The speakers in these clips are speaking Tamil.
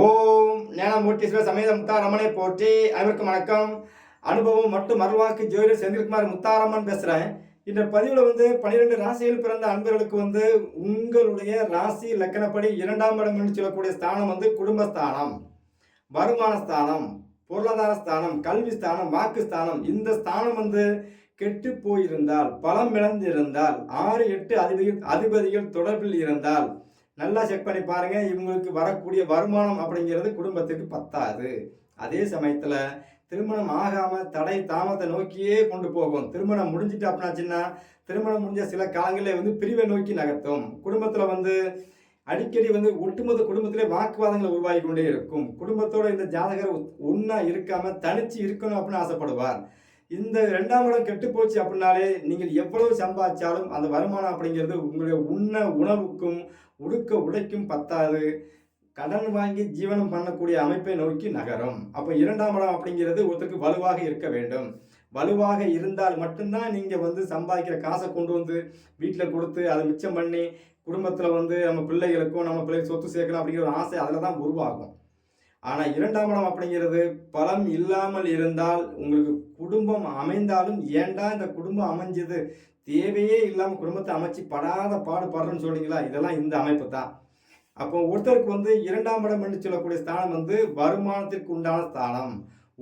ஓம் ஞானமூர்த்தீஸ்வர சமேத முத்தாரம்மனை போற்றி. அனைவருக்கும் வணக்கம். அனுபவம் மற்றும் மறுவாக்கு ஜோதிடர் செந்தில்குமார் முத்தாரம்மன் பேசுகிறேன். இந்த பதிவில் 12 ராசியில் பிறந்த அன்பர்களுக்கு உங்களுடைய ராசி லக்கணப்படி 2ஆம் இடம் என்று சொல்லக்கூடிய ஸ்தானம் குடும்பஸ்தானம், வருமான ஸ்தானம், பொருளாதார ஸ்தானம், கல்வி ஸ்தானம், வாக்கு ஸ்தானம். இந்த ஸ்தானம் கெட்டு போயிருந்தால், பலம் இழந்திருந்தால், 6, 8 அதிபதிகள் தொடர்பில் இருந்தால் நல்லா செக் பண்ணி பாருங்க. இவங்களுக்கு வரக்கூடிய வருமானம் அப்படிங்கிறது குடும்பத்துக்கு பத்தாது. அதே சமயத்தில் திருமணம் ஆகாம தடை தாமத்தை நோக்கியே கொண்டு போகும். திருமணம் முடிஞ்சிட்டு அப்படின்னாச்சுன்னா திருமணம் முடிஞ்ச சில காலங்களில் பிரிவை நோக்கி நகர்த்தும். குடும்பத்தில் அடிக்கடி ஒட்டுமொத்த குடும்பத்திலே வாக்குவாதங்கள் உருவாகி கொண்டே இருக்கும். குடும்பத்தோட இந்த ஜாதகர் ஒன்றா இருக்காம தனிச்சு இருக்கணும் அப்படின்னு ஆசைப்படுவார். இந்த 2ஆம் இடம் கெட்டு போச்சு அப்படின்னாலே நீங்கள் எவ்வளவு சம்பாதிச்சாலும் அந்த வருமானம் அப்படிங்கிறது உங்களுடைய உணவுக்கும் உடுக்க உடைக்கும் பத்தாது. கடன் வாங்கி ஜீவனம் பண்ணக்கூடிய அமைப்பை நோக்கி நகரும். அப்போ 2ஆம் இடம் அப்படிங்கிறது ஒருத்தருக்கு வலுவாக இருக்க வேண்டும். வலுவாக இருந்தால் மட்டும்தான் நீங்கள் சம்பாதிக்கிற காசை கொண்டு வீட்டில் கொடுத்து அதை மிச்சம் பண்ணி குடும்பத்தில் நம்ம பிள்ளைகளுக்கும் நம்ம பிள்ளைகள் சொத்து சேர்க்கணும் அப்படிங்கிற ஒரு ஆசை அதில் தான் உருவாகும். ஆனால் 2ஆம் இடம் அப்படிங்கிறது பலம் இல்லாமல் இருந்தால் உங்களுக்கு குடும்பம் அமைந்தாலும் ஏண்டா இந்த குடும்பம் அமைஞ்சது, தேவையே இல்லாமல் குடும்பத்தை அமைச்சு படாத பாடுபடுறேன்னு சொல்றீங்களா, இதெல்லாம் இந்த அமைப்பு தான். அப்போ ஒருத்தருக்கு 2ஆம் இடம் என்று சொல்லக்கூடிய ஸ்தானம் வருமானத்திற்கு உண்டான ஸ்தானம்.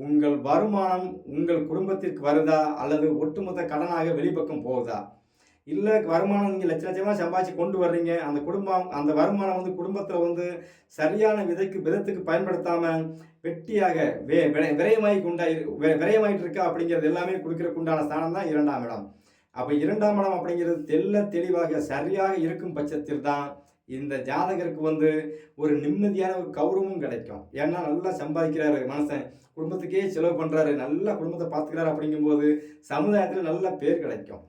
உங்கள் வருமானம் உங்கள் குடும்பத்திற்கு வருதா அல்லது ஒட்டுமொத்த கடனாக வெளிப்பக்கம் போகுதா? இல்லை வருமானம் நீங்கள் லட்சமாக சம்பாதிச்சு கொண்டு வர்றீங்க, அந்த குடும்பம் அந்த வருமானம் குடும்பத்தில் சரியான விதத்துக்கு பயன்படுத்தாமல் வெட்டியாக விரயமாயிட்டு இருக்கா அப்படிங்கிறது எல்லாமே கொடுக்கறதுக்கு உண்டான ஸ்தானம் தான் 2ஆம் இடம். அப்போ 2ஆம் இடம் அப்படிங்கிறது தெளிவாக சரியாக இருக்கும் பட்சத்தில் தான் இந்த ஜாதகருக்கு ஒரு நிம்மதியான ஒரு கௌரவமும் கிடைக்கும். ஏன்னா நல்லா சம்பாதிக்கிறாரு மனுஷன், குடும்பத்துக்கே செலவு பண்ணுறாரு, நல்லா குடும்பத்தை பார்த்துக்கிறாரு. அப்படிங்கும்போது சமுதாயத்தில் நல்ல பேர் கிடைக்கும்.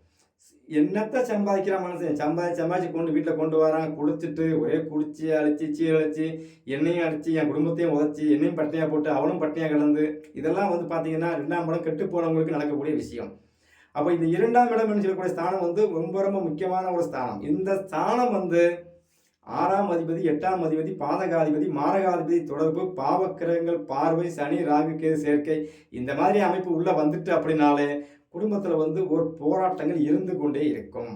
என்னத்தை சம்பாதிக்கிற மனுஷன் சம்பாதிச்சு கொண்டு வீட்டில் கொண்டு வரான், குடிச்சிட்டு ஒரே குடிச்சு அழிச்சு சீரழிச்சு என்னையும் அடித்து என் குடும்பத்தையும் உதச்சி என்னையும் பட்டினியாக போட்டு அவனும் பட்டினியாக கிடந்து இதெல்லாம் பார்த்தீங்கன்னா 2ஆம் இடம் கெட்டு போனவங்களுக்கு நடக்கக்கூடிய விஷயம். அப்போ இந்த 2ஆம் இடம் என்று சொல்லக்கூடிய ஸ்தானம் ரொம்ப ரொம்ப முக்கியமான ஒரு ஸ்தானம். இந்த ஸ்தானம் 6ஆம் அதிபதி, 8ஆம் அதிபதி, பாதகாதிபதி, மாரகாதிபதி தொடர்பு, பாவக்கிரகங்கள் பார்வை, சனி ராகு கேது சேர்க்கை, இந்த மாதிரி அமைப்பு உள்ள வந்துட்டு அப்படின்னாலே குடும்பத்தில் ஒரு போராட்டங்கள் இருந்து கொண்டே இருக்கும்.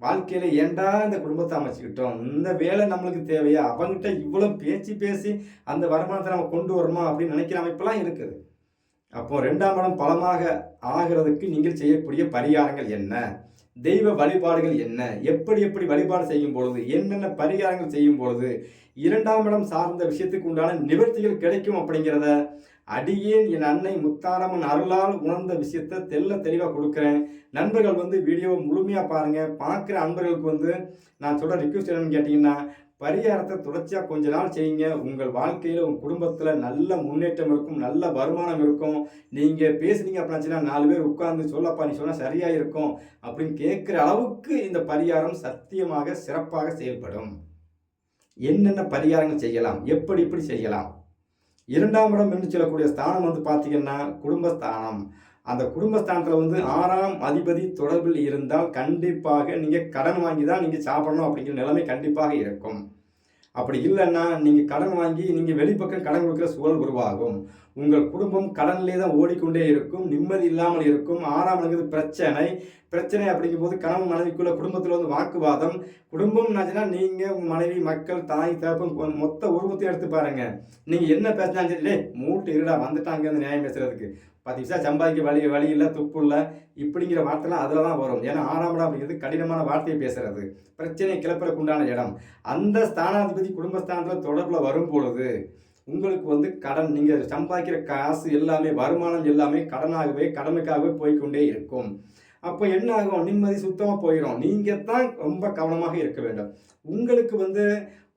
வாழ்க்கையில் ஏண்டா இந்த குடும்பத்தை அமைச்சுக்கிட்டோம், இந்த வேலை நம்மளுக்கு தேவையா, அவங்ககிட்ட இவ்வளோ பேசி அந்த வருமானத்தை நம்ம கொண்டு வரணுமா அப்படின்னு நினைக்கிற அமைப்பெல்லாம் இருக்குது. அப்போ 2ஆம் இடம் பலமாக ஆகிறதுக்கு நீங்கள் செய்யக்கூடிய பரிகாரங்கள் என்ன, தெய்வ வழிபாடுகள் என்ன, எப்படி வழிபாடு செய்யும் பொழுது என்னென்ன பரிகாரங்கள் செய்யும் பொழுது 2ஆம் இடம் சார்ந்த விஷயத்துக்கு உண்டான நிவர்த்திகள் கிடைக்கும் அப்படிங்கிறத அடியேன் என் அன்னை முத்தாரம்மன் அருளால் உணர்ந்த விஷயத்த தெளிவாக கொடுக்குறேன். நண்பர்கள் வீடியோவை முழுமையாக பாருங்கள். பார்க்குற அன்பர்களுக்கு நான் சொல்கிற ரிக்வெஸ்ட் என்னன்னு கேட்டிங்கன்னா, பரிகாரத்தை தொடர்ச்சியாக கொஞ்ச நாள் செய்யுங்க. உங்கள் வாழ்க்கையில் உங்கள் குடும்பத்தில் நல்ல முன்னேற்றம் இருக்கும், நல்ல வருமானம் இருக்கும். நீங்கள் பேசுனீங்க அப்படின்னாச்சுன்னா 4 பேர் உட்கார்ந்து சொல்லப்பா நீ சொன்னால் சரியாக இருக்கும் அப்படின்னு கேட்குற அளவுக்கு இந்த பரிகாரம் சத்தியமாக சிறப்பாக செயல்படும். என்னென்ன பரிகாரங்கள் செய்யலாம், எப்படி செய்யலாம்? 2ஆம் இடம் என்று சொல்லக்கூடிய ஸ்தானம் பார்த்தீங்கன்னா குடும்பஸ்தானம். அந்த குடும்பஸ்தானத்தில் 6ஆம் அதிபதி தொடர்பில் இருந்தால் கண்டிப்பாக நீங்கள் கடன் வாங்கி தான் நீங்கள் சாப்பிடணும் அப்படிங்கிற நிலைமை கண்டிப்பாக இருக்கும். அப்படி இல்லைன்னா நீங்கள் கடன் வாங்கி நீங்கள் வெளிப்பக்கம் கடன் கொடுக்குற சூழல் உருவாகும். உங்கள் குடும்பம் கடனிலே தான் ஓடிக்கொண்டே இருக்கும், நிம்மதி இல்லாமல் இருக்கும். 6ஆம் இடங்கிறது பிரச்சனை அப்படிங்கும் போது கணவன் மனைவிக்குள்ள குடும்பத்தில் வாக்குவாதம். குடும்பம்னாச்சுன்னா நீங்கள் உங்கள் மனைவி, மக்கள், தாய், தகப்பன் மொத்த உருவத்தையும் எடுத்து பாருங்க. நீங்கள் என்ன பேசினாலும் சரி, மூட்டு இருடா வந்துட்டாங்க அந்த நியாயம் பேசுறதுக்கு, 10 பைசா சம்பாதிக்க வழி இல்லை, துப்பு இல்லை, இப்படிங்கிற வார்த்தைலாம் அதில் தான் வரும். ஏன்னா 6ஆம் இடம் அப்படிங்கிறது கடினமான வார்த்தையை பேசுறது, பிரச்சனையை கிளப்புறதுக்கு உண்டான இடம். அந்த ஸ்தானாதிபதி குடும்பஸ்தானத்தில் தொடர்பில் வரும் பொழுது உங்களுக்கு கடன், நீங்கள் சம்பாதிக்கிற காசு எல்லாமே வருமானம் எல்லாமே கடனுக்காகவே போய்கொண்டே இருக்கும். அப்போ என்ன ஆகும், நிம்மதி சுத்தமாக போயிடும். நீங்கள் தான் ரொம்ப கவனமாக இருக்க வேண்டும். உங்களுக்கு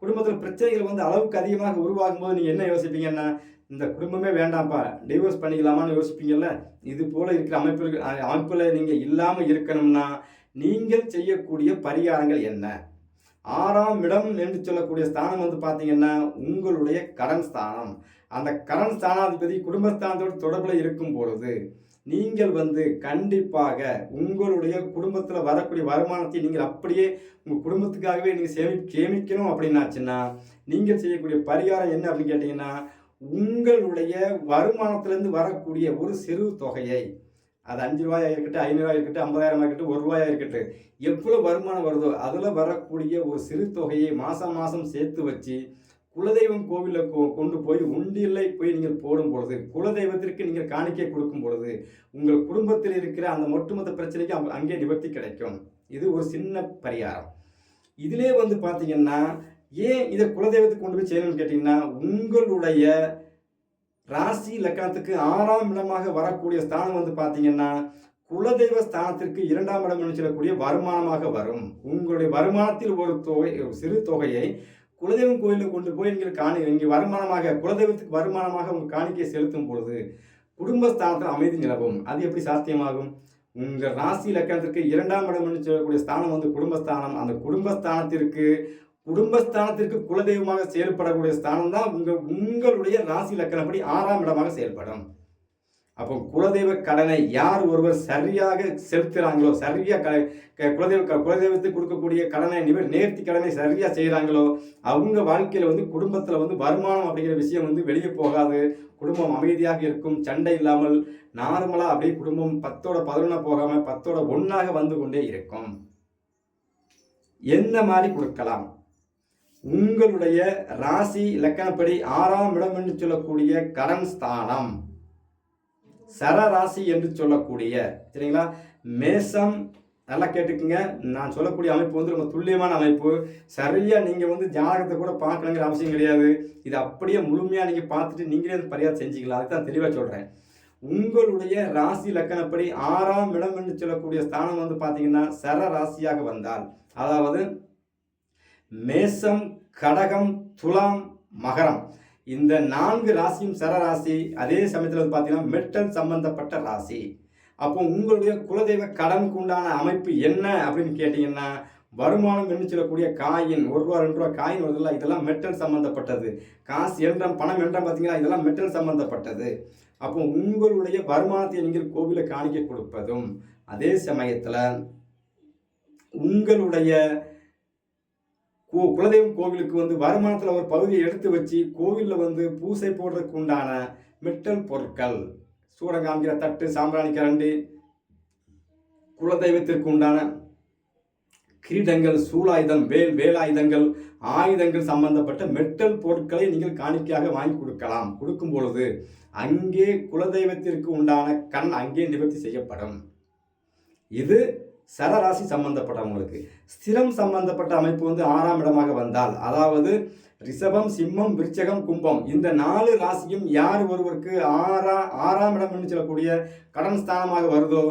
குடும்பத்தில் பிரச்சனைகள் அளவுக்கு அதிகமாக உருவாகும் போது நீங்கள் என்ன யோசிப்பீங்கன்னா, இந்த குடும்பமே வேண்டாம்ப்பா டிவோர்ஸ் பண்ணிக்கலாமான்னு யோசிப்பீங்கள்ல. இது போல் இருக்கிற அமைப்பில் நீங்கள் இல்லாமல் இருக்கணும்னா நீங்கள் செய்யக்கூடிய பரிகாரங்கள் என்ன? 6ஆம் இடம் என்று சொல்லக்கூடிய ஸ்தானம் பார்த்தீங்கன்னா உங்களுடைய கடன் ஸ்தானம். அந்த கடன் ஸ்தானாதிபதி குடும்பஸ்தானத்தோடு தொடர்பில் இருக்கும் பொழுது நீங்கள் வந்து கண்டிப்பாக உங்களுடைய குடும்பத்தில் வரக்கூடிய வருமானத்தை நீங்கள் அப்படியே உங்கள் குடும்பத்துக்காகவே நீங்கள் சேமிக்கணும் அப்படின்னாச்சுன்னா நீங்கள் செய்யக்கூடிய பரிகாரம் என்ன அப்படின்னு கேட்டிங்கன்னா, உங்களுடைய வருமானத்திலேருந்து வரக்கூடிய ஒரு சிறு தொகையை, அது ரூ. 5 இருக்கட்டும், ரூ. 500 இருக்கட்டும், 50,000 இருக்கட்டும், ரூ. 1 இருக்கட்டும், எவ்வளோ வருமானம் வருதோ அதில் வரக்கூடிய ஒரு சிறு தொகையை மாதம் மாதம் சேர்த்து வச்சு குலதெய்வம் கோவிலில் கொண்டு போய் உண்டியலில் போய் நீங்கள் போடும் பொழுது, குலதெய்வத்திற்கு நீங்கள் காணிக்கை கொடுக்கும் பொழுது உங்கள் குடும்பத்தில் இருக்கிற அந்த ஒட்டுமொத்த பிரச்சனைக்கு அங்கே நிவர்த்தி கிடைக்கும். இது ஒரு சின்ன பரிகாரம். இதிலே வந்து பார்த்தீங்கன்னா, ஏன் இதை குலதெய்வத்துக்கு கொண்டு போய் செய்யணும்னு கேட்டிங்கன்னா, உங்களுடைய ராசி லக்கணத்துக்கு 6ஆம் இடமாக வரக்கூடிய ஸ்தானம் வந்து பார்த்தீங்கன்னா, குலதெய்வ ஸ்தானத்திற்கு 2ஆம் இடம் சொல்லக்கூடிய வருமானமாக வரும். உங்களுடைய வருமானத்தில் ஒரு தொகை, சிறு தொகையை குலதெய்வம் கோயிலுக்கு கொண்டு போய் நீங்கள் இங்கே வருமானமாக, குலதெய்வத்துக்கு வருமானமாக உங்கள் காணிக்கையை செலுத்தும் பொழுது குடும்பஸ்தானத்தில் அமைதி நிலவும். அது எப்படி சாத்தியமாகும்? உங்கள் ராசி லக்கணத்திற்கு 2ஆம் இடம் சொல்லக்கூடிய ஸ்தானம் வந்து குடும்பஸ்தானம். அந்த குடும்பஸ்தானத்திற்கு குலதெய்வமாக செயல்படக்கூடிய ஸ்தானம் தான் உங்களுடைய ராசி லக்கணப்படி 6ஆம் இடமாக செயல்படும். அப்போ குலதெய்வ கடனை யார் ஒருவர் சரியாக செலுத்துகிறாங்களோ, சரியாக குலதெய்வத்துக்கு கொடுக்கக்கூடிய கடனை நேர்த்தி கடனை சரியாக செய்கிறாங்களோ, அவங்க வாழ்க்கையில் வந்து குடும்பத்தில் வந்து வருமானம் அப்படிங்கிற விஷயம் வந்து வெளியே போகாது. குடும்பம் அமைதியாக இருக்கும். சண்டை இல்லாமல் நார்மலாக அப்படியே குடும்பம் 10ஓட 11 போகாமல் 10ஓட 1ஆக வந்து கொண்டே இருக்கும். என்ன மாதிரி கொடுக்கலாம்? உங்களுடைய ராசி லக்கணப்படி 6ஆம் இடம் என்று சொல்லக்கூடிய கடன் ஸ்தானம், சரராசி என்று சொல்லக்கூடிய, சரிங்களா, மேசம். நல்லா கேட்டுக்குங்க, நான் சொல்லக்கூடிய அமைப்பு வந்து ரொம்ப துல்லியமான அமைப்பு. சரியாக நீங்கள் வந்து ஜாதகத்தை கூட பார்க்கணுங்கிற அவசியம் கிடையாது. இது அப்படியே முழுமையாக நீங்கள் பார்த்துட்டு நீங்களே பரிகாரம் செஞ்சுக்கலாம். அதுக்கு தான் தெளிவாக சொல்கிறேன். உங்களுடைய ராசி லக்கணப்படி 6ஆம் இடம் என்று சொல்லக்கூடிய ஸ்தானம் வந்து பார்த்தீங்கன்னா சரராசியாக வந்தால், அதாவது மேசம், கடகம், துலாம், மகரம், இந்த 4 ராசியும் சரராசி. அதே சமயத்தில் வந்து பார்த்தீங்கன்னா மெட்டல் சம்பந்தப்பட்ட ராசி. அப்போ உங்களுடைய குலதெய்வ கடனுக்கு உண்டான அமைப்பு என்ன அப்படின்னு கேட்டிங்கன்னா, வருமானம் என்று சொல்லக்கூடிய காயின், ₹1 ₹2 காயின் வருதுல்ல, இதெல்லாம் மெட்டல் சம்பந்தப்பட்டது. காசு என்றம், பணம் என்றம் பார்த்தீங்கன்னா இதெல்லாம் மெட்டல் சம்பந்தப்பட்டது. அப்போ உங்களுடைய வருமானத்தை நீங்கள் கோவிலில் காணிக்க கொடுப்பதும், அதே சமயத்தில் உங்களுடைய குலதெய்வம் கோவிலுக்கு வந்து வருமானத்தில் ஒரு பகுதியை எடுத்து வச்சு கோவிலில் வந்து பூசை போடுறதுக்கு உண்டான மெட்டல் பொருட்கள், சூடம் காமிக்கிற தட்டு, சாம்பிராணி கரண்டி, குலதெய்வத்திற்கு உண்டான கிரீடங்கள், சூலாயுதம், வேலாயுதங்கள், ஆயுதங்கள் சம்பந்தப்பட்ட மெட்டல் பொருட்களை நீங்கள் காணிக்கையாக வாங்கி கொடுக்கலாம். கொடுக்கும் பொழுது அங்கே குலதெய்வத்திற்கு உண்டான கண் அங்கே நிவர்த்தி செய்யப்படும். இது சரராசி சம்பந்தப்பட்டவங்களுக்கு. ஸ்திரம் சம்பந்தப்பட்ட அமைப்பு வந்து 6ஆம் இடமாக வந்தால், அதாவது ரிஷபம், சிம்மம், விருச்சகம், கும்பம், இந்த 4 ராசியும் யார் ஒருவருக்கு 6ஆம் இடம் என்று சொல்லக்கூடிய கடன் ஸ்தானமாக வருதோ,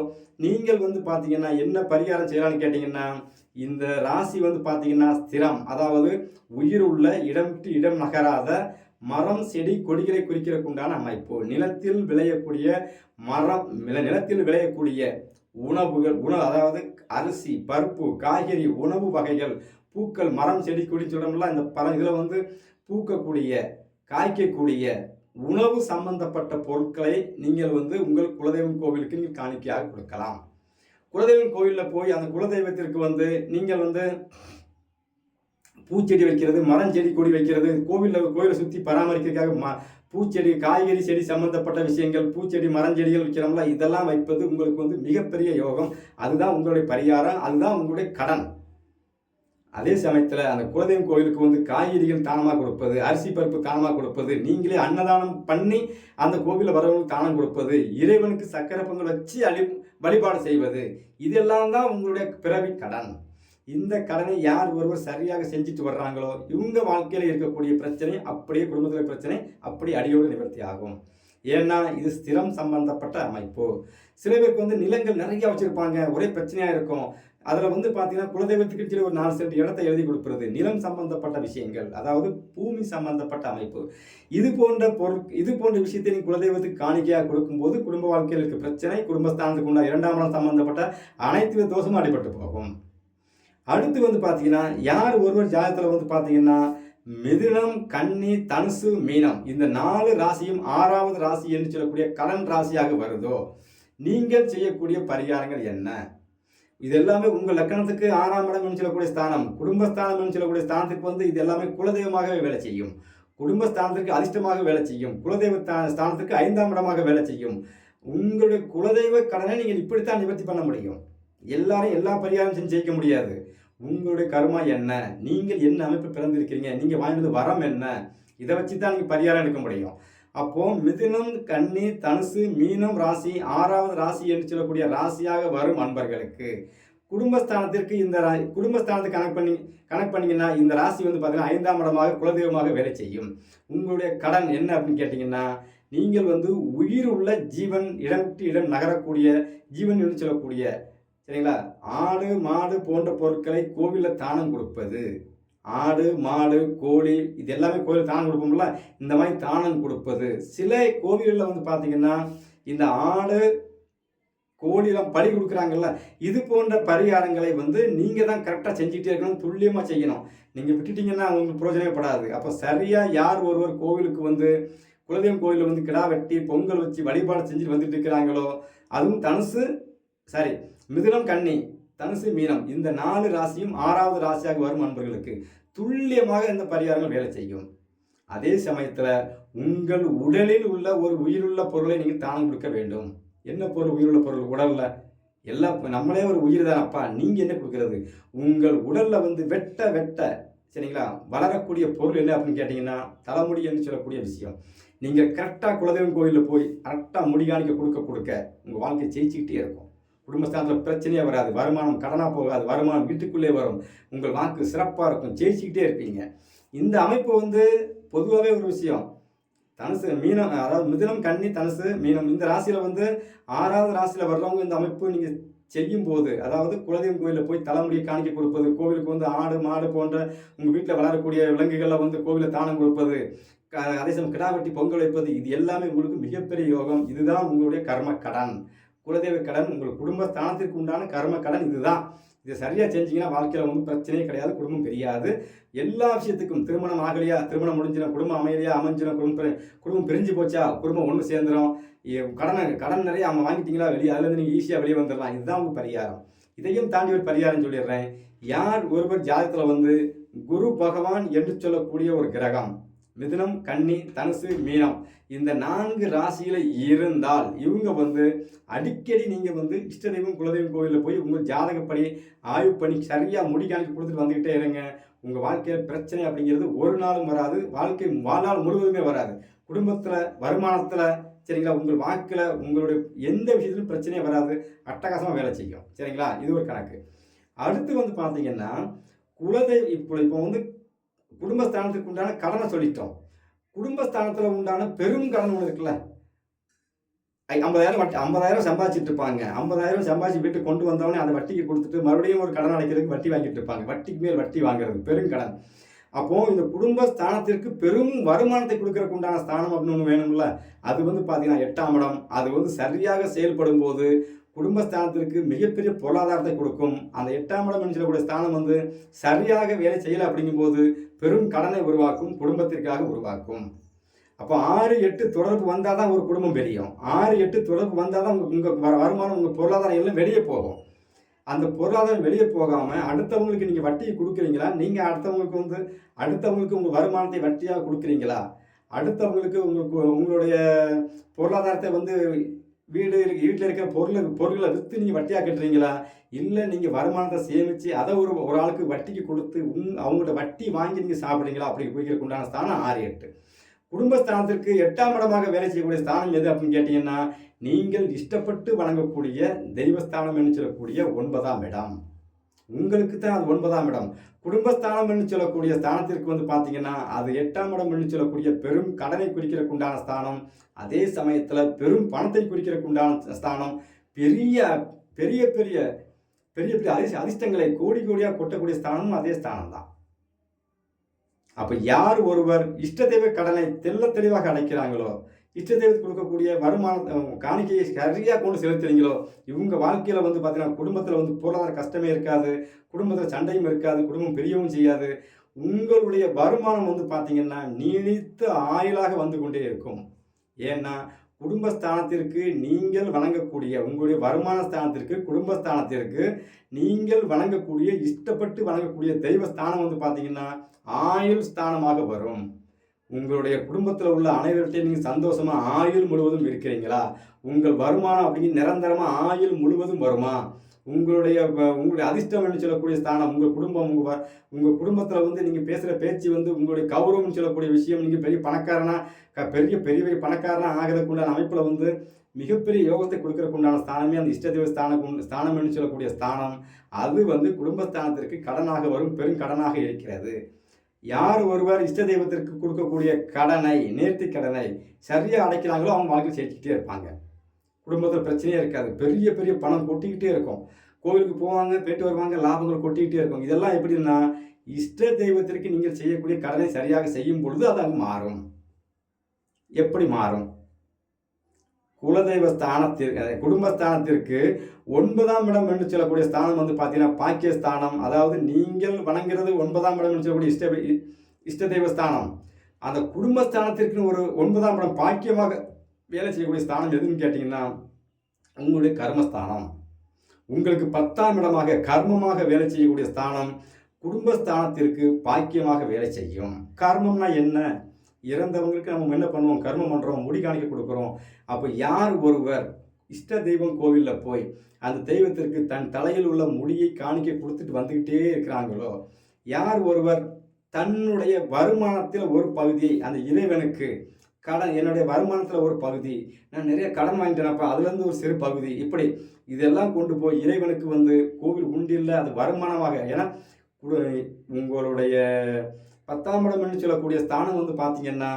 நீங்கள் வந்து பார்த்தீங்கன்னா என்ன பரிகாரம் செய்யலாம்னு கேட்டிங்கன்னா, இந்த ராசி வந்து பார்த்தீங்கன்னா ஸ்திரம், அதாவது உயிர் உள்ள, இடம் விட்டு இடம் நகராத மரம், செடி, கொடிகளை குறிக்கிறதுக்குண்டான அமைப்பு. நிலத்தில் விளையக்கூடிய மரம், நிலத்தில் விளையக்கூடிய உணவுகள், அதாவது அரிசி, பருப்பு, காய்கறி, உணவு வகைகள், பூக்கள், மரம், செடி, கொடி சொல்கிறோம்ல, இந்த இதில் வந்து பூக்கக்கூடிய, காய்க்கக்கூடிய உணவு சம்பந்தப்பட்ட பொருட்களை நீங்கள் வந்து உங்கள் குலதெய்வம் கோவிலுக்கு நீங்கள் காணிக்கையாக கொடுக்கலாம். குலதெய்வம் கோவிலில் போய் அந்த குலதெய்வத்திற்கு வந்து நீங்கள் வந்து பூச்செடி வைக்கிறது, மரம், செடி, கொடி வைக்கிறது, கோவிலை சுற்றி பராமரிக்கிறதுக்காக பூச்செடி, காய்கறி செடி சம்பந்தப்பட்ட விஷயங்கள், பூச்செடி, மரஞ்செடிகள் வைக்கிறோம்ல, இதெல்லாம் வைப்பது உங்களுக்கு வந்து மிகப்பெரிய யோகம். அதுதான் உங்களுடைய பரிகாரம், அதுதான் உங்களுடைய கடன். அதே சமயத்தில் அந்த குலதெய்வம் கோயிலுக்கு வந்து காய்கறிகள் தானமாக கொடுப்பது, அரிசி பருப்பு தானமாக கொடுப்பது, நீங்களே அன்னதானம் பண்ணி அந்த கோவிலில் வரவங்களுக்கு தானம் கொடுப்பது, இறைவனுக்கு சக்கரை பொங்கல் வச்சு வழிபாடு செய்வது, இதெல்லாம் தான் உங்களுடைய பிறவி கடன். இந்த கடனை யார் ஒருவர் சரியாக செஞ்சுட்டு வர்றாங்களோ இவங்க வாழ்க்கையில் இருக்கக்கூடிய பிரச்சனை அப்படியே, குடும்பத்தில் பிரச்சனை அப்படி அடியோடு நிவர்த்தி ஆகும். ஏன்னா இது ஸ்திரம் சம்பந்தப்பட்ட அமைப்பு. சில பேருக்கு வந்து நிலங்கள் நிறைய வச்சுருப்பாங்க, ஒரே பிரச்சனையாக இருக்கும். அதில் வந்து பார்த்தீங்கன்னா குலதெய்வத்துக்கு சொல்லி ஒரு 4 சென்ட் இடத்தை எழுதி கொடுப்பது, நிலம் சம்பந்தப்பட்ட விஷயங்கள், அதாவது பூமி சம்பந்தப்பட்ட அமைப்பு, இது போன்ற விஷயத்தை நீ குலதெய்வத்துக்கு காணிக்கையாக கொடுக்கும்போது குடும்ப வாழ்க்கையில் இருக்க பிரச்சனை, குடும்பஸ்தானத்துக்கு உண்டான 2ஆம் இடம் சம்பந்தப்பட்ட அனைத்து தோஷமும் அடிபட்டு போகும். அடுத்து வந்து பார்த்தீங்கன்னா யார் ஒருவர் ஜாதகத்தில் வந்து பார்த்தீங்கன்னா மிதுனம், கன்னி, தனுசு, மீனம், இந்த 4 ராசியும் 6ஆவது ராசி என்று சொல்லக்கூடிய கடன் ராசியாக வருதோ, நீங்கள் செய்யக்கூடிய பரிகாரங்கள் என்ன? இது எல்லாமே உங்கள் லக்கணத்துக்கு 6ஆம் இடம் என்று சொல்லக்கூடிய ஸ்தானம், குடும்பஸ்தானம் என்று சொல்லக்கூடிய ஸ்தானத்துக்கு வந்து இது எல்லாமே குலதெய்வமாகவே வேலை செய்யும். குடும்பஸ்தானத்திற்கு அதிர்ஷ்டமாக வேலை செய்யும். குலதெய்வ ஸ்தானத்துக்கு 5ஆம் இடமாக வேலை செய்யும். உங்களுடைய குலதெய்வ கடனை நீங்கள் இப்படித்தான் நிவர்த்தி பண்ண முடியும். எல்லாரும் எல்லா பரிகாரம் செஞ்சு ஜெயிக்க முடியாது. உங்களுடைய கர்மா என்ன? நீங்கள் என்ன அமைப்பு பிறந்திருக்கிறீங்க? நீங்கள் வாங்கினது வரம் என்ன? இதை வச்சு தான் நீங்கள் பரிகாரம் எடுக்க முடியும். அப்போ மிதுனம், கன்னி, தனுசு, மீனம் ராசி 6வது ராசி என்று சொல்லக்கூடிய ராசியாக வரும் அன்பர்களுக்கு குடும்பஸ்தானத்திற்கு இந்த குடும்பஸ்தானத்தை கணக்கு பண்ணீங்கன்னா இந்த ராசி வந்து பார்த்தீங்கன்னா 5ஆம் இடமாக குலதெய்வமாக வேலை செய்யும். உங்களுடைய கடன் என்ன அப்படின்னு கேட்டிங்கன்னா, நீங்கள் வந்து உயிர் உள்ள ஜீவன், இடம் விட்டு இடம் நகரக்கூடிய ஜீவன் என்று சொல்லக்கூடிய, சரிங்களா, ஆடு மாடு போன்ற பொருட்களை கோவிலில் தானம் கொடுப்பது. ஆடு மாடு கோழி இது எல்லாமே கோவில் தானம் கொடுப்போம்ல, இந்த மாதிரி தானம் கொடுப்பது. சில கோவில்களில் வந்து பார்த்தீங்கன்னா இந்த ஆடு கோழிலாம் பலி கொடுக்குறாங்கல்ல, இது போன்ற பரிகாரங்களை வந்து நீங்கள் தான் கரெக்டாக செஞ்சுக்கிட்டே இருக்கணும், துல்லியமாக செய்யணும். நீங்கள் விட்டுட்டீங்கன்னா உங்களுக்கு பிரயோஜனப்படாது. அப்போ சரியாக யார் ஒருவர் கோவிலுக்கு வந்து குலதெய்வம் கோயிலில் வந்து கிடா வெட்டி பொங்கல் வச்சு வழிபாடு செஞ்சுட்டு வந்துட்டு இருக்கிறாங்களோ, அதுவும் தனுசு சாரி மிதுனம், கன்னி, தனுசு, மீனம் இந்த 4 ராசியும் 6வது ராசியாக வரும் நண்பர்களுக்கு துல்லியமாக இந்த பரிகாரங்கள் வேலை செய்யும். அதே சமயத்தில் உங்கள் உடலில் உள்ள ஒரு உயிருள்ள பொருளை நீங்கள் தானம் கொடுக்க வேண்டும். என்ன பொருள்? உயிருள்ள பொருள். உடலில் எல்லாம் நம்மளே ஒரு உயிர் தான் அப்பா, நீங்கள் என்ன கொடுக்கறது? உங்கள் உடலில் வந்து வெட்ட சரிங்களா வளரக்கூடிய பொருள் என்ன அப்படின்னு கேட்டிங்கன்னா தலைமுடி என்று சொல்லக்கூடிய விஷயம். நீங்கள் கரெக்டாக குலதெய்வம் கோயிலில் போய் கரெக்டாக முடிகாணிக்க கொடுக்க உங்கள் வாழ்க்கை ஜெயிச்சுக்கிட்டே இருக்கும். குடும்பஸ்தானத்தில் பிரச்சனையே வராது, வருமானம் கடனாக போகாது, வருமானம் வீட்டுக்குள்ளே வரும், உங்கள் வாக்கு சிறப்பாக இருக்கும், ஜெயிச்சுக்கிட்டே இருப்பீங்க. இந்த அமைப்பு வந்து பொதுவாகவே ஒரு விஷயம். தனுசு மீனம், அதாவது மிதுனம், கன்னி, தனுசு, மீனம் இந்த ராசியில் வந்து 6வது ராசியில் வர்றவங்க இந்த அமைப்பு நீங்கள் செய்யும்போது, அதாவது குலதெய்வம் கோயிலில் போய் தலைமுடியை காணிக்க கொடுப்பது, கோவிலுக்கு வந்து ஆடு மாடு போன்ற உங்கள் வீட்டில் வளரக்கூடிய விலங்குகளை வந்து கோவிலில் தானம் கொடுப்பது, அதே சமயம் கிடா வெட்டி பொங்கல் வைப்பது, இது எல்லாமே உங்களுக்கு மிகப்பெரிய யோகம். இதுதான் உங்களுடைய கர்ம கடன், குலதெய்வ கடன், உங்கள் குடும்ப ஸ்தானத்திற்கு உண்டான கர்ம கடன் இதுதான். இதை சரியாக செஞ்சீங்கன்னா வாழ்க்கையில் வந்து பிரச்சனையே கிடையாது, குடும்பம் பெரியாது. எல்லா விஷயத்துக்கும் திருமணம் ஆகலையா, திருமணம் முடிஞ்சிடும், குடும்பம் அமையலையா, அமைஞ்சிடும், குடும்பம் பிரிஞ்சு போச்சா, குடும்பம் ஒன்று சேர்ந்துடும், கடன் நிறைய அவங்க வாங்கிட்டீங்களா வெளியே, அதுலேருந்து நீங்கள் ஈஸியாக வெளியே வந்துடலாம். இதுதான் உங்கள் பரிகாரம். இதையும் தாண்டி ஒரு பரிகாரம் சொல்லிடுறேன். யார் ஒருவர் ஜாதகத்தில் வந்து குரு பகவான் என்று சொல்லக்கூடிய ஒரு கிரகம் மிதுனம், கன்னி, தனுசு, மீனம் இந்த 4 ராசியில் இருந்தால் இவங்க வந்து அடிக்கடி நீங்கள் வந்து இஷ்ட தெய்வம் குலதெய்வம் கோயிலில் போய் உங்கள் ஜாதகப்படி ஆய்வு பண்ணி சரியாக முடிக்காணிக்கு கொடுத்துட்டு வந்துக்கிட்டே இருங்க. உங்கள் வாழ்க்கையில் பிரச்சனை அப்படிங்கிறது ஒரு நாளும் வராது, வாழ்நாள் முழுவதுமே வராது. குடும்பத்தில், வருமானத்தில், சரிங்களா, உங்கள் வாக்கில், உங்களுடைய எந்த விஷயத்திலும் பிரச்சனையே வராது, அட்டகாசமாக வேலை செய்யும். சரிங்களா, இது ஒரு கணக்கு. அடுத்து வந்து பார்த்தீங்கன்னா இப்போ வந்து குடும்பஸ்தானத்துக்கு உண்டான கடனை சொல்லிட்டோம். குடும்பஸ்தானத்தில் உண்டான பெரும் கடன் ஒன்று இருக்குல்ல, 50,000 சம்பாதிச்சிட்டு இருப்பாங்க. 50,000 சம்பாதிச்சு வீட்டுக்கு கொண்டு வந்தவொடனே அதை வட்டிக்கு கொடுத்துட்டு மறுபடியும் ஒரு கடன் அடைக்கிறதுக்கு வட்டி வாங்கிட்டு இருப்பாங்க. வட்டிக்கு மேல் வட்டி வாங்குறது பெருங்கடன். அப்போது இந்த குடும்பஸ்தானத்திற்கு பெரும் வருமானத்தை கொடுக்கறதுக்கு உண்டான ஸ்தானம் அப்படின்னு ஒன்று வேணும்ல, அது வந்து பார்த்தீங்கன்னா 8ஆம் இடம். அது வந்து சரியாக செயல்படும் போது குடும்பஸ்தானத்திற்கு மிகப்பெரிய பொருளாதாரத்தை கொடுக்கும். அந்த 8ஆம் இடம் என்று சொல்லக்கூடிய ஸ்தானம் வந்து சரியாக வேலை செய்யலை அப்படிங்கும்போது பெரும் கடனை உருவாக்கும், குடும்பத்திற்காக உருவாக்கும். அப்போ 6, 8 தொடர்பு வந்தால் தான் ஒரு குடும்பம் பெரியும். 6, 8 தொடர்பு வந்தால் தான் உங்கள் வருமானம், உங்கள் பொருளாதாரம் எல்லாம் வெளியே போகும். அந்த பொருளாதாரம் வெளியே போகாமல் அடுத்தவங்களுக்கு நீங்கள் வட்டியை கொடுக்குறீங்களா, நீங்கள் அடுத்தவங்களுக்கு உங்கள் வருமானத்தை வட்டியாக கொடுக்குறீங்களா, அடுத்தவங்களுக்கு உங்களுடைய பொருளாதாரத்தை வந்து வீட்டில் இருக்கிற பொருள்களை விற்று நீங்கள் வட்டியாக கட்டுறீங்களா, இல்லை நீங்கள் வருமானத்தை சேமித்து அதை ஒரு ஆளுக்கு வட்டிக்கு கொடுத்து அவங்களோட வட்டி வாங்கி நீங்கள் சாப்பிட்றீங்களா, அப்படி போய்க்கிறதுக்கு உண்டான ஸ்தானம் 6, 8. குடும்பஸ்தானத்திற்கு 8ஆம் இடமாக வேலை செய்யக்கூடிய ஸ்தானம் எது அப்படின்னு கேட்டிங்கன்னா, நீங்கள் இஷ்டப்பட்டு வணங்கக்கூடிய தெய்வஸ்தானம் என்று சொல்லக்கூடிய 9ஆம் இடம். உங்களுக்கு தான் அது 9ஆம் இடம். குடும்பஸ்தானம் என்று சொல்லக்கூடிய ஸ்தானத்திற்கு வந்து பார்த்தீங்கன்னா அது 8ஆம் இடம் என்று சொல்லக்கூடிய பெரும் கடனை குறிக்கிறதுக்கு உண்டான ஸ்தானம். அதே சமயத்தில் பெரும் பணத்தை குறிக்கிறதுக்கு உண்டான ஸ்தானம். பெரிய பெரிய பெரிய பெரிய பெரிய அதிர்ஷ்டங்களை கோடி கோடியாக கொட்டக்கூடிய ஸ்தானமும் அதே ஸ்தானம் தான். அப்போ யார் ஒருவர் இஷ்ட தெய்வ கடனை தெளிவாக அடைக்கிறாங்களோ, இஷ்ட தெய்வத்துக்கு கொடுக்கக்கூடிய வருமானம் காணிக்கையை சரியாக கொண்டு செலுத்துறீங்களோ, இவங்க வாழ்க்கையில் வந்து பார்த்தீங்கன்னா குடும்பத்தில் வந்து பொருளாதார கஷ்டமே இருக்காது, குடும்பத்தில் சண்டையும் இருக்காது, குடும்பம் பெரியவும் செய்யாது. உங்களுடைய வருமானம் வந்து பார்த்தீங்கன்னா நீடித்த ஆயுளாக வந்து கொண்டே இருக்கும். ஏன்னா குடும்பஸ்தானத்திற்கு நீங்கள் வணங்கக்கூடிய உங்களுடைய வருமான ஸ்தானத்திற்கு குடும்பஸ்தானத்திற்கு நீங்கள் வணங்கக்கூடிய இஷ்டப்பட்டு வணங்கக்கூடிய தெய்வ ஸ்தானம் வந்து பார்த்தீங்கன்னா ஆயுள் ஸ்தானமாக வரும். உங்களுடைய குடும்பத்தில் உள்ள அனைவர்கிட்டையும் நீங்கள் சந்தோஷமாக ஆயுள் முழுவதும் இருக்கிறீங்களா? உங்கள் வருமானம் அப்படிங்கிற நிரந்தரமாக ஆயுள் முழுவதும் வருமா? உங்களுடைய அதிர்ஷ்டம் என்று சொல்லக்கூடிய ஸ்தானம் உங்கள் குடும்பம் உங்கள் குடும்பத்தில் வந்து நீங்கள் பேசுகிற பேச்சு வந்து உங்களுடைய கௌரவம்னு சொல்லக்கூடிய விஷயம் நீங்கள் பெரிய பணக்காரனா பெரிய பெரிய பெரிய பணக்காரனா ஆகிறதுக்கு உண்டான அமைப்பில் வந்து மிகப்பெரிய யோகத்தை கொடுக்கறதுக்கு உண்டான ஸ்தானமே அந்த இஷ்டதெய்வ ஸ்தானம் என்று சொல்லக்கூடிய ஸ்தானம். அது வந்து குடும்பஸ்தானத்திற்கு கடனாக வரும், பெருங்கடனாக இருக்கிறது. யார் ஒருவர் இஷ்ட தெய்வத்திற்கு கொடுக்கக்கூடிய கடனை நேர்த்தி கடனை சரியாக அடைக்கிறாங்களோ அவங்க வாழ்க்கை செஞ்சுக்கிட்டே இருப்பாங்க. குடும்பத்தில் பிரச்சனையே இருக்காது. பெரிய பெரிய பணம் கொட்டிக்கிட்டே இருக்கும். கோவிலுக்கு போவாங்க, போயிட்டு வருவாங்க, லாபங்கள் கொட்டிக்கிட்டே இருக்கும். இதெல்லாம் எப்படின்னா இஷ்ட தெய்வத்திற்கு நீங்கள் செய்யக்கூடிய கடனை சரியாக செய்யும் பொழுது அது அங்கு மாறும். எப்படி மாறும்? குலதெய்வ ஸ்தானத்திற்கு குடும்பஸ்தானத்திற்கு 9ஆம் இடம் என்று சொல்லக்கூடிய ஸ்தானம் வந்து பார்த்தீங்கன்னா பாக்கியஸ்தானம். அதாவது நீங்கள் வணங்குறது 9ஆம் இடம் என்று சொல்லக்கூடிய இஷ்ட தெய்வ ஸ்தானம். அந்த குடும்பஸ்தானத்திற்கு ஒரு 9ஆம் இடம் பாக்கியமாக வேலை செய்யக்கூடிய ஸ்தானம் எதுன்னு கேட்டிங்கன்னா உங்களுடைய கர்மஸ்தானம். உங்களுக்கு 10ஆம் இடமாக கர்மமாக வேலை செய்யக்கூடிய ஸ்தானம் குடும்பஸ்தானத்திற்கு பாக்கியமாக வேலை செய்யும். கர்மம்னா என்ன? இறந்தவங்களுக்கு நம்ம என்ன பண்ணுவோம்? கர்மம் பண்ணுறோம், முடி காணிக்க கொடுக்குறோம். அப்போ யார் ஒருவர் இஷ்ட தெய்வம் கோவிலில் போய் அந்த தெய்வத்திற்கு தன் தலையில் உள்ள முடியை காணிக்க கொடுத்துட்டு வந்துக்கிட்டே இருக்கிறாங்களோ, யார் ஒருவர் தன்னுடைய வருமானத்தில் ஒரு பகுதியை அந்த இறைவனுக்கு கடன், என்னுடைய வருமானத்தில் ஒரு பகுதி, நான் நிறைய கடன் வாங்கிட்டேனப்பா, அதுலேருந்து ஒரு சிறு பகுதி, இப்படி இதெல்லாம் கொண்டு போய் இறைவனுக்கு வந்து கோவில் உண்டியில் அது வருமானமாக, ஏன்னா உங்களுடைய 10ஆம் இடம் என்று சொல்லக்கூடிய ஸ்தானம் வந்து பார்த்தீங்கன்னா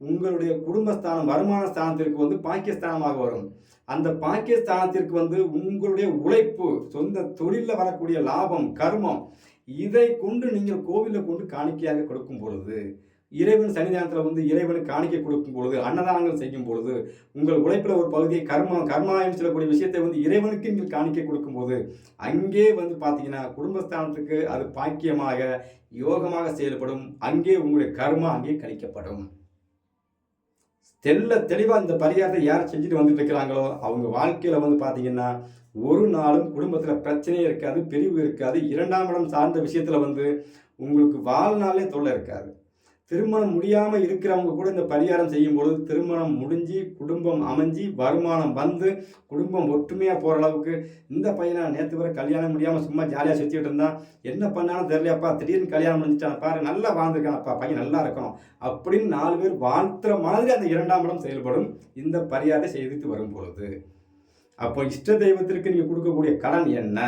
உங்களுடைய குடும்பஸ்தானம் வருமான ஸ்தானத்திற்கு வந்து பாக்கியஸ்தானமாக வரும். அந்த பாக்கியஸ்தானத்திற்கு வந்து உங்களுடைய உழைப்பு, சொந்த தொழிலில் வரக்கூடிய லாபம், கர்மம், இதை கொண்டு நீங்கள் கோவிலில் கொண்டு காணிக்கையாக கொடுக்கும் பொழுது, இறைவன் சன்னிதானத்தில் வந்து இறைவனுக்கு காணிக்கை கொடுக்கும் பொழுது, அன்னதானங்கள் செய்யும் பொழுது, உங்கள் உழைப்பில் ஒரு பகுதியை கர்மாயம் சொல்லக்கூடிய விஷயத்தை வந்து இறைவனுக்கு நீங்கள் காணிக்கை கொடுக்கும்போது அங்கே வந்து பார்த்தீங்கன்னா குடும்பஸ்தானத்துக்கு அது பாக்கியமாக யோகமாக செயல்படும். அங்கே உங்களுடைய கர்மா அங்கே கழிக்கப்படும். தெளிவாக இந்த பரிகாரத்தை யார் செஞ்சுட்டு வந்துட்டு இருக்கிறாங்களோ அவங்க வாழ்க்கையில் வந்து பார்த்தீங்கன்னா ஒரு நாளும் குடும்பத்தில் பிரச்சனையே இருக்காது, பிரிவு இருக்காது. 2ஆம் இடம் சார்ந்த விஷயத்தில் வந்து உங்களுக்கு வாழ்நாளே தொல்லை இருக்காது. திருமணம் முடியாமல் இருக்கிறவங்க கூட இந்த பரிகாரம் செய்யும் பொழுது திருமணம் முடிஞ்சு குடும்பம் அமைஞ்சி வருமானம் வந்து குடும்பம் ஒற்றுமையாக போகிற அளவுக்கு. இந்த பையனை நேற்று வரை கல்யாணம் முடியாமல் சும்மா ஜாலியாக சுற்றிட்டு இருந்தான், என்ன பண்ணாலும் தெரியலையாப்பா, திடீர்னு கல்யாணம் முடிஞ்சிட்டான் பாரு, நல்லா வாழ்ந்துருக்கானப்பா, பையன் நல்லா இருக்கணும் அப்படின்னு 4 பேர் வாழ்த்துற மாதிரி அந்த 2ஆம் இடம் செயல்படும் இந்த பரிகாரத்தை செய்துட்டு வரும் பொழுது. அப்போ இஷ்ட தெய்வத்திற்கு நீங்கள் கொடுக்கக்கூடிய கடன் என்ன?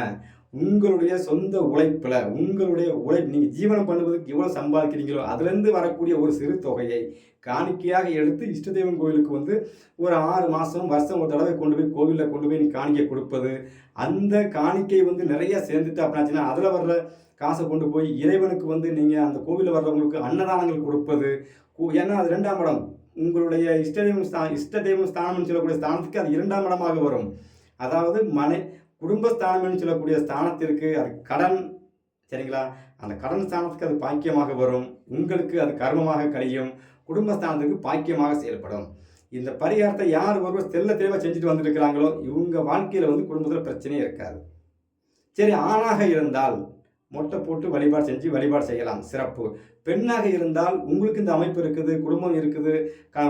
உங்களுடைய சொந்த உழைப்பில் உங்களுடைய நீங்கள் ஜீவனம் பண்ணுவதற்கு எவ்வளோ சம்பாதிக்கிறீங்களோ அதுலேருந்து வரக்கூடிய ஒரு சிறு தொகையை காணிக்கையாக எடுத்து இஷ்ட தெய்வம் கோவிலுக்கு வந்து ஒரு 6 மாதம் வருஷம் ஒரு தடவை கொண்டு போய் கோவிலில் கொண்டு போய் நீங்கள் காணிக்கை கொடுப்பது. அந்த காணிக்கை வந்து நிறையா சேர்ந்துட்டு அப்படின்னாச்சுன்னா அதில் வர்ற காசை கொண்டு போய் இறைவனுக்கு வந்து நீங்கள் அந்த கோவிலில் வர்றவங்களுக்கு அன்னதானங்கள் கொடுப்பது. ஏன்னா அது 2ஆம் இடம் உங்களுடைய இஷ்ட தெய்வம் ஸ்தானம்னு சொல்லக்கூடிய ஸ்தானத்துக்கு அது 2ஆம் இடமாக வரும். அதாவது குடும்பஸ்தானம்னு சொல்லக்கூடிய ஸ்தானத்திற்கு அது கடன், சரிங்களா? அந்த கடன் ஸ்தானத்துக்கு அது பாக்கியமாக வரும், உங்களுக்கு அது கர்மமாக கழியும், குடும்பஸ்தானத்துக்கு பாக்கியமாக செயல்படும். இந்த பரிகாரத்தை யார் ஒருவர் தெளிவாக செஞ்சுட்டு வந்துட்டு இருக்கிறாங்களோ இவங்க வாழ்க்கையில் வந்து குடும்பத்தில் பிரச்சனையே இருக்காது. சரி, ஆணாக இருந்தால் மொட்டை போட்டு வழிபாடு செய்யலாம், சிறப்பு. பெண்ணாக இருந்தால் உங்களுக்கு இந்த அமைப்பு இருக்குது, குடும்பம் இருக்குது,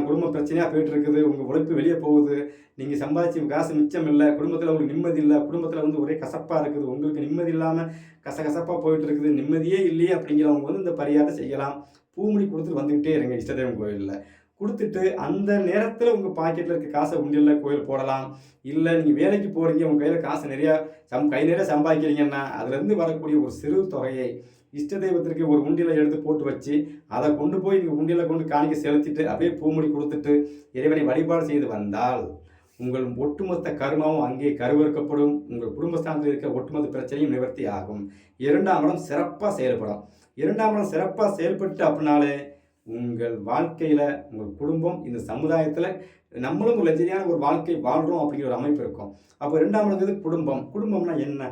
குடும்பம் பிரச்சனையாக போயிட்டு இருக்குது, உங்கள் உழைப்பு வெளியே போகுது, நீங்கள் சம்பாதிச்சு காசு மிச்சம் இல்லை, குடும்பத்தில் உங்களுக்கு நிம்மதி இல்லை, குடும்பத்தில் வந்து ஒரே கசப்பாக இருக்குது, உங்களுக்கு நிம்மதி இல்லாமல் கசகசப்பாக போயிட்டு இருக்குது, நிம்மதியே இல்லையே அப்படிங்கிறவங்க வந்து இந்த பரிகாரத்தை செய்யலாம். பூமுடி கொடுத்துட்டு வந்துக்கிட்டே இருங்க இஷ்டதெய்வம் கோயிலில். கொடுத்துட்டு அந்த நேரத்தில் உங்கள் பாக்கெட்டில் இருக்க காசை உண்டியலில் கோயில் போடலாம். இல்லை நீங்கள் வேலைக்கு போகிறீங்க, உங்கள் கையில் காசு நிறையா கை நிறைய சம்பாதிக்கிறீங்கன்னா அதுலேருந்து வரக்கூடிய ஒரு சிறு தொகையை இஷ்ட தெய்வத்திற்கு ஒரு உண்டியில் எடுத்து போட்டு வச்சு அதை கொண்டு போய் நீங்கள் உண்டியில் கொண்டு காணிக்கை செலுத்திட்டு அப்படியே பூமுடி கொடுத்துட்டு இறைவனை வழிபாடு செய்து வந்தால் உங்கள் ஒட்டுமொத்த கர்மாவும் அங்கே கருவறுக்கப்படும். உங்கள் குடும்பஸ்தானத்தில் இருக்க ஒட்டுமொத்த பிரச்சனையும் நிவர்த்தி ஆகும். 2ஆம் இடம் சிறப்பாக செயல்படும். 2ஆம் இடம் சிறப்பாக செயல்பட்டு அப்படின்னாலே உங்கள் வாழ்க்கையில் உங்கள் குடும்பம் இந்த சமுதாயத்தில் நம்மளும் ஒரு லட்சரியான ஒரு வாழ்க்கை வாழ்கிறோம் அப்படிங்கிற ஒரு அமைப்பு இருக்கும். அப்போ 2ஆம் இடங்கிறது குடும்பம். குடும்பம்னா என்ன?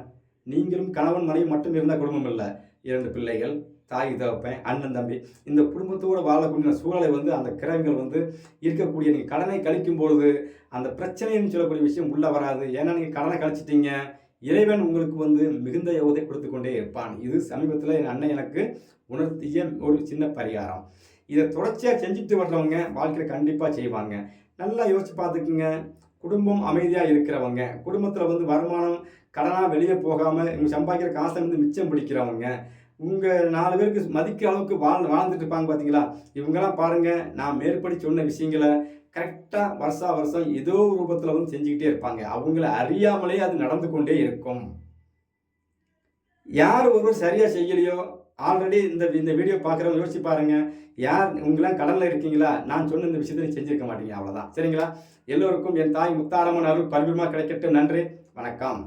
நீங்களும் கணவன் மனைவி மட்டும் இருந்தால் குடும்பம் இல்லை, 2 பிள்ளைகள், தாய் தகப்பன், அண்ணன் தம்பி இந்த குடும்பத்தோடு வாழக்கூடிய சூழலை வந்து அந்த கிரகங்கள் வந்து இருக்கக்கூடிய நீங்கள் கடனை கழிக்கும் பொழுது அந்த பிரச்சனைன்னு சொல்லக்கூடிய விஷயம் உள்ளே வராது. ஏன்னா நீங்கள் கடனை கழிச்சிட்டீங்க. இறைவன் உங்களுக்கு வந்து மிகுந்த யோகத்தை கொடுத்து கொண்டே இருப்பான். இது சமீபத்தில் என் அண்ணன் எனக்கு உணர்த்திய ஒரு சின்ன பரிகாரம். இதை தொடர்ச்சியாக செஞ்சுட்டு வர்றவங்க வாழ்க்கையில் கண்டிப்பாக செய்வாங்க. நல்லா யோசிச்சு பார்த்துக்குங்க. குடும்பம் அமைதியாக இருக்கிறவங்க, குடும்பத்தில் வந்து வருமானம் கடனாக வெளியே போகாமல் இவங்க சம்பாதிக்கிற காசை வந்து மிச்சம் பிடிக்கிறவங்க, உங்கள் 4 பேருக்கு மதிக்கிற அளவுக்கு வாழ்ந்துட்டு இருப்பாங்க பார்த்தீங்களா? இவங்கெல்லாம் பாருங்கள், நான் மேற்படி சொன்ன விஷயங்களை கரெக்டாக வருஷம் ஏதோ ஒரு ரூபத்தில் வந்து செஞ்சுக்கிட்டே இருப்பாங்க. அவங்கள அறியாமலே அது நடந்து கொண்டே இருக்கும். யார் ஒருவர் சரியாக செய்யலையோ, ஆல்ரெடி இந்த வீடியோ பார்க்குறவங்க யோசிச்சு பாருங்க. யார் உங்களாம் கடனில் இருக்கீங்களா? நான் சொன்ன இந்த விஷயத்தை நீ செஞ்சிருக்க மாட்டீங்க. அவ்வளோதான். சரிங்களா? எல்லோருக்கும் என் தாய் முத்தாரம்மன் அருள் பரிபூரணமாக கிடைக்கட்டும். நன்றி. வணக்கம்.